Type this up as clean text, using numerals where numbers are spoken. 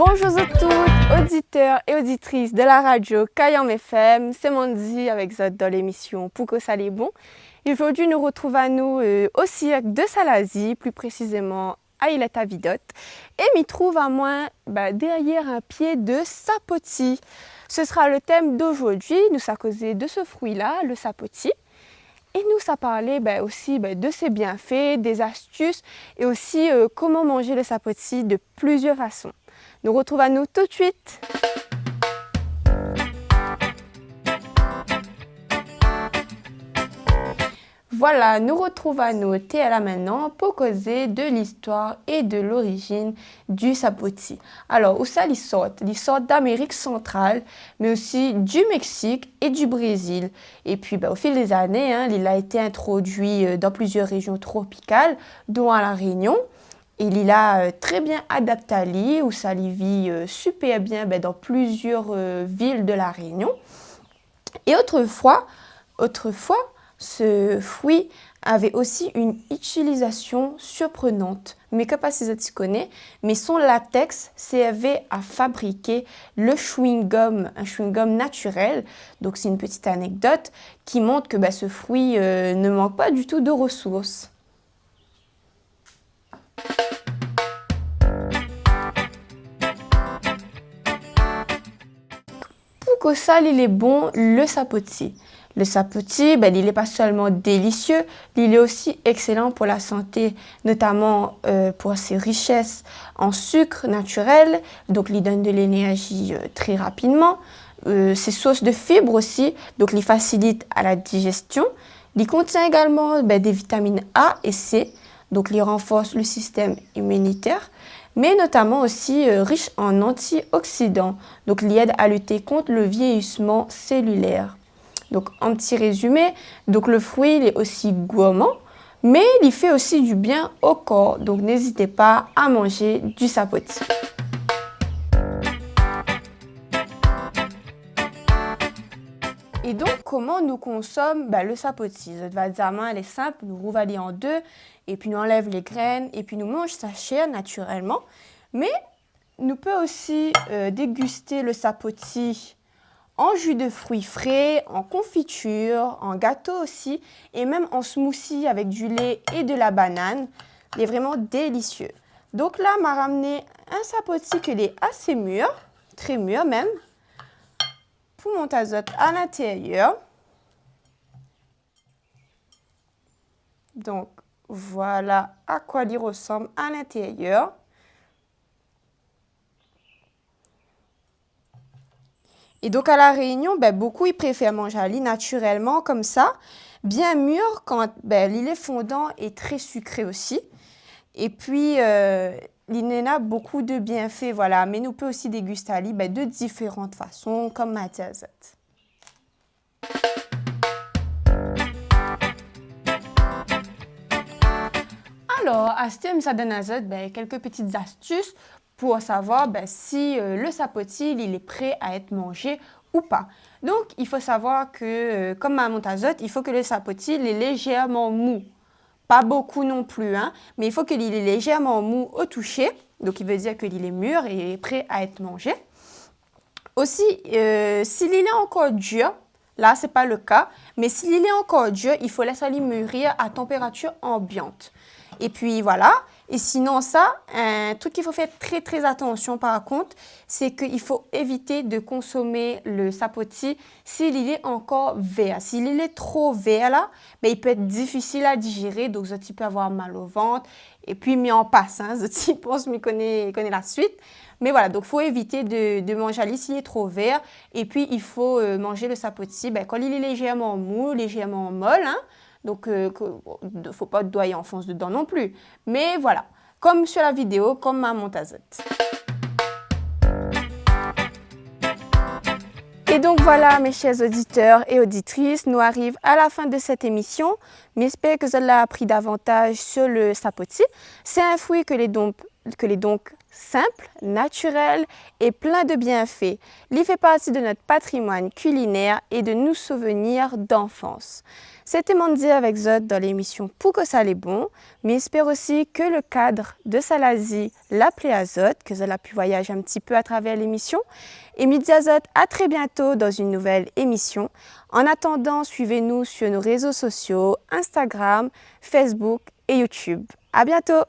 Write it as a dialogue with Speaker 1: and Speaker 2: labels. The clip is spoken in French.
Speaker 1: Bonjour à tous, auditeurs et auditrices de la radio Kayam FM, c'est Mandy avec vous dans l'émission Pourquoi ça l'est bon. Et aujourd'hui, nous retrouvons au cirque de Salazie, plus précisément à Ileta Vidot. Et m'y trouve à moi derrière un pied de sapoti. Ce sera le thème d'aujourd'hui, nous ça causé de ce fruit-là, le sapoti. Et nous, ça parlait aussi de ses bienfaits, des astuces et aussi comment manger le sapoti de plusieurs façons. Nous retrouvons tout de suite. Voilà, nous retrouvons là maintenant pour causer de l'histoire et de l'origine du sapoti. Alors, où ça, ils sortent d'Amérique centrale, mais aussi du Mexique et du Brésil. Et puis, au fil des années, il a été introduit dans plusieurs régions tropicales, dont à La Réunion. Et il a très bien adapté à l'île, où ça vit super bien dans plusieurs villes de La Réunion. Et autrefois, ce fruit avait aussi une utilisation surprenante. Mais que pas si tu connais, mais son latex servait à fabriquer le chewing-gum, un chewing-gum naturel. Donc c'est une petite anecdote qui montre que ce fruit ne manque pas du tout de ressources. Pourquoi ça, il est bon, le sapoti? Le sapoti, il n'est pas seulement délicieux, il est aussi excellent pour la santé, notamment pour ses richesses en sucre naturel, donc il donne de l'énergie très rapidement. Ses sources de fibres aussi, donc il facilite à la digestion. Il contient également des vitamines A et C, donc il renforce le système immunitaire, mais notamment aussi riche en antioxydants, donc il aide à lutter contre le vieillissement cellulaire. Donc, en petit résumé, donc le fruit il est aussi gourmand, mais il fait aussi du bien au corps. Donc, n'hésitez pas à manger du sapoti. Et donc, comment nous consomme le sapoti? Cette vadiament, elle est simple, nous rouvalons en deux, et puis nous enlève les graines, et puis nous mange sa chair naturellement. Mais nous pouvons aussi déguster le sapoti en jus de fruits frais, en confiture, en gâteau aussi, et même en smoothie avec du lait et de la banane. Il est vraiment délicieux. Donc là, m'a ramené un sapoti qui est assez mûr, très mûr même, pour mon tazote à l'intérieur. Donc voilà à quoi il ressemble à l'intérieur. Et donc à La Réunion, beaucoup ils préfèrent manger à l'île naturellement comme ça, bien mûr quand l'île est fondant et très sucré aussi. Et puis l'île a beaucoup de bienfaits, voilà. Mais nous peut aussi déguster à l'île de différentes façons, comme Mathias. Alors, à ce thème, ça donne quelques petites astuces pour savoir si le sapoti il est prêt à être mangé ou pas. Donc, il faut savoir que, comme à montazote, il faut que le sapoti il est légèrement mou. Pas beaucoup non plus, mais il faut qu'il est légèrement mou au toucher. Donc, il veut dire qu'il est mûr et prêt à être mangé. Aussi, s'il est encore dur, là, ce n'est pas le cas, mais s'il est encore dur, il faut laisser lui mûrir à température ambiante. Et puis voilà, et sinon ça, un truc qu'il faut faire très très attention par contre, c'est qu'il faut éviter de consommer le sapoti s'il est encore vert. S'il est trop vert là, il peut être difficile à digérer, donc il peut avoir mal au ventre. Et puis mis en passe, je pense qu'il connaît la suite. Mais voilà, donc il faut éviter de manger à l'île s'il est trop vert. Et puis il faut manger le sapoti quand il est légèrement mou, légèrement molle. Donc, il ne faut pas de doigt et enfonce dedans non plus. Mais voilà, comme sur la vidéo, comme ma montazette. Et donc voilà, mes chers auditeurs et auditrices, nous arrivons à la fin de cette émission. Mais j'espère que vous avez appris davantage sur le sapoti. C'est un fruit que est donc simple, naturel et plein de bienfaits. Il fait partie de notre patrimoine culinaire et de nos souvenirs d'enfance. C'était Mandy avec Zod dans l'émission Pour que ça l'est bon, mais j'espère aussi que le cadre de Salazie l'appelait à Zod, que Zod a pu voyager un petit peu à travers l'émission. Et Midi à Zod, à très bientôt dans une nouvelle émission. En attendant, suivez-nous sur nos réseaux sociaux, Instagram, Facebook et YouTube. À bientôt!